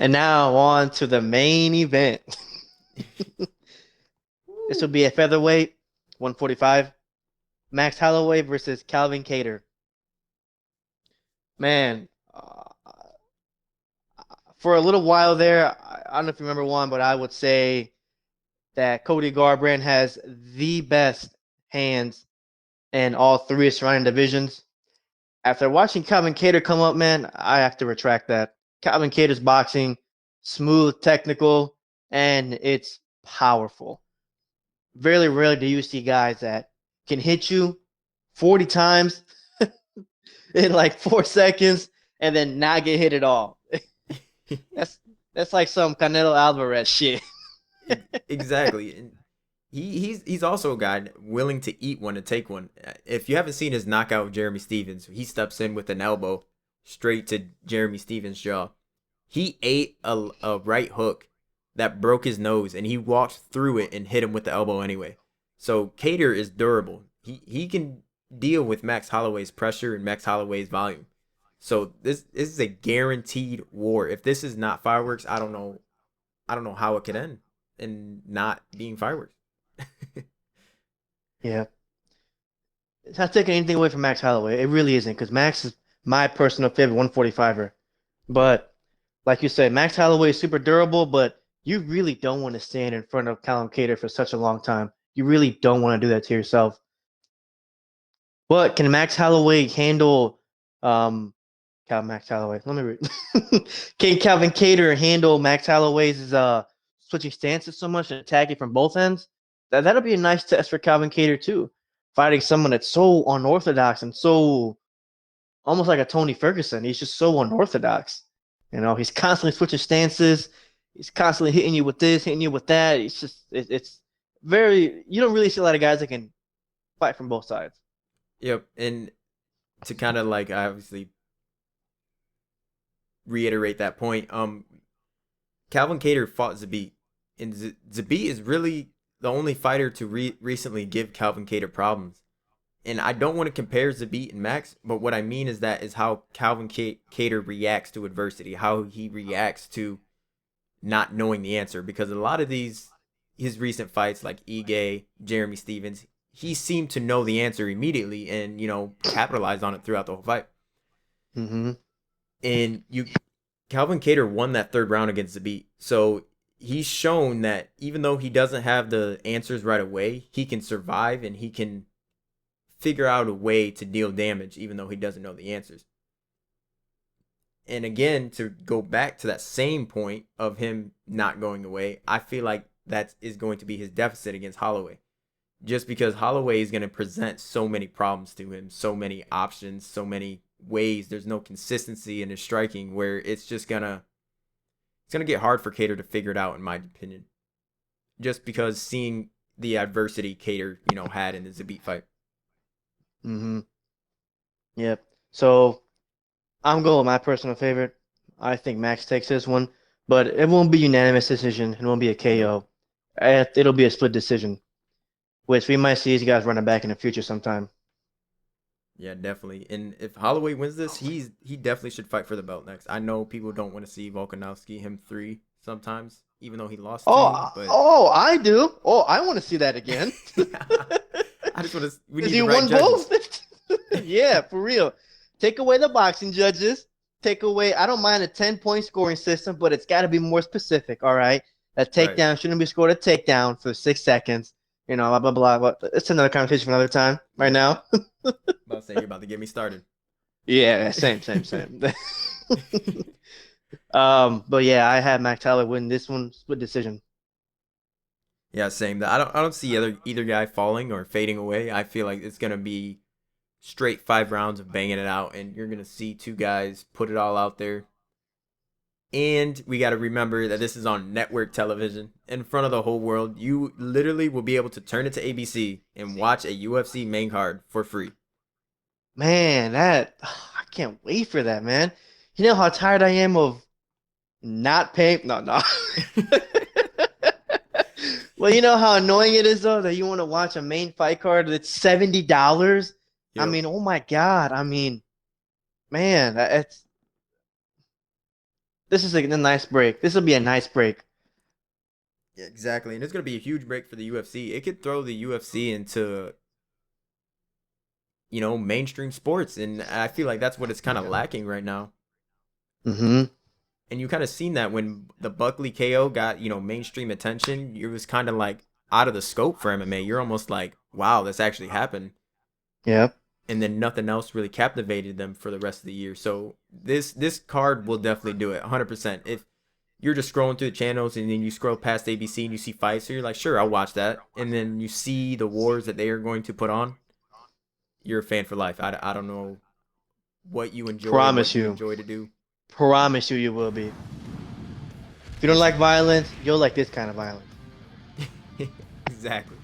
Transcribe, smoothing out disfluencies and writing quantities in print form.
And now on to the main event. This will Woo. be a featherweight, 145. Max Holloway versus Calvin Kattar. Man, for a little while there, I don't know if you remember one, but I would say that Cody Garbrandt has the best hands in all three surrounding divisions. After watching Calvin Kattar come up, man, I have to retract that. Calvin Kattar's boxing, smooth, technical, and it's powerful. Very rarely do you see guys that can hit you 40 times in like 4 seconds and then not get hit at all. That's that's like some Canelo Alvarez shit. Exactly. And he's also a guy willing to eat one and take one. If you haven't seen his knockout of Jeremy Stevens, he steps in with an elbow straight to Jeremy Stevens' jaw. He ate a right hook that broke his nose, and he walked through it and hit him with the elbow anyway. So Cater is durable. He can deal with Max Holloway's pressure and Max Holloway's volume. So this is a guaranteed war. If this is not fireworks, I don't know how it could end and not being fireworks. Yeah. It's not taking anything away from Max Holloway. It really isn't because Max is my personal favorite 145er. But like you said, Max Holloway is super durable, but you really don't want to stand in front of Callum Cater for such a long time. You really don't want to do that to yourself. But can Max Holloway handle Max Holloway? Let me read. Can Calvin Cater handle Max Holloway's switching stances so much and attacking from both ends? That'll be a nice test for Calvin Cater too. Fighting someone that's so unorthodox and so almost like a Tony Ferguson. He's just so unorthodox. He's constantly switching stances. He's constantly hitting you with this, hitting you with that. It's very you don't really see a lot of guys that can fight from both sides. Yep, and to kind of like obviously reiterate that point, Calvin Cater fought Zabit, and Zabit is really the only fighter to recently give Calvin Cater problems. And I don't want to compare Zabit and Max, but what I mean is how Calvin Cater reacts to adversity, how he reacts to not knowing the answer. Because a lot of his recent fights, like Ige, Jeremy Stevens, he seemed to know the answer immediately and capitalized on it throughout the whole fight. Mm-hmm. And Calvin Cater won that third round against Zabit, so he's shown that even though he doesn't have the answers right away, he can survive and he can figure out a way to deal damage even though he doesn't know the answers. And again, to go back to that same point of him not going away, I feel like that is going to be his deficit against Holloway. Just because Holloway is going to present so many problems to him, so many options, so many ways. There's no consistency in his striking where it's gonna get hard for Cater to figure it out, in my opinion. Just because seeing the adversity Cater, had in the Zabit fight. Mm-hmm. Yep. So I'm going with my personal favorite. I think Max takes this one, but it won't be unanimous decision. It won't be a Nope. KO. It'll be a split decision, which we might see these guys running back in the future sometime. Yeah, definitely. And if Holloway wins this, he definitely should fight for the belt next. I know people don't want to see Volkanovski him three sometimes, even though he lost to him, but I do. Oh, I want to see that again. I just want to. We Because need the you right won judges. both. Yeah, for real. Take away the boxing judges. Take away. I don't mind a 10-point scoring system, but it's got to be more specific. All right. A Right. takedown shouldn't be scored a takedown for 6 seconds. Blah blah blah. But it's another conversation for another time. Right Yep. now. About to say you're about to get me started. Yeah, same. But yeah, I had Max Tyler win this one split decision. Yeah, same. I don't see either guy falling or fading away. I feel like it's gonna be straight 5 rounds of banging it out, and you're gonna see two guys put it all out there. And we got to remember that this is on network television in front of the whole world. You literally will be able to turn it to ABC and watch a UFC main card for free. Man, that I can't wait for that, man. You know how tired I am of not paying. No, no. Well, you know how annoying it is though that you want to watch a main fight card that's $70. I Yep. mean, oh my God. I mean, man, it's This is a nice break. This will be a nice break. Yeah, exactly. And it's going to be a huge break for the UFC. It could throw the UFC into, mainstream sports. And I feel like that's what it's kind of lacking right now. Hmm. And you kind of seen that when the Buckley KO got, mainstream attention, it was kind of like out of the scope for MMA. You're almost like, wow, this actually happened. Yep. And then nothing else really captivated them for the rest of the year. So this card will definitely do it 100%. If you're just scrolling through the channels and then you scroll past ABC and you see fights, so you're like, sure, I'll watch that. And then you see the wars that they are going to put on, you're a fan for life. I don't know what Promise you you. enjoy to do. Promise you, you will be. If you don't It's like violence, you'll like this kind of violence. exactly.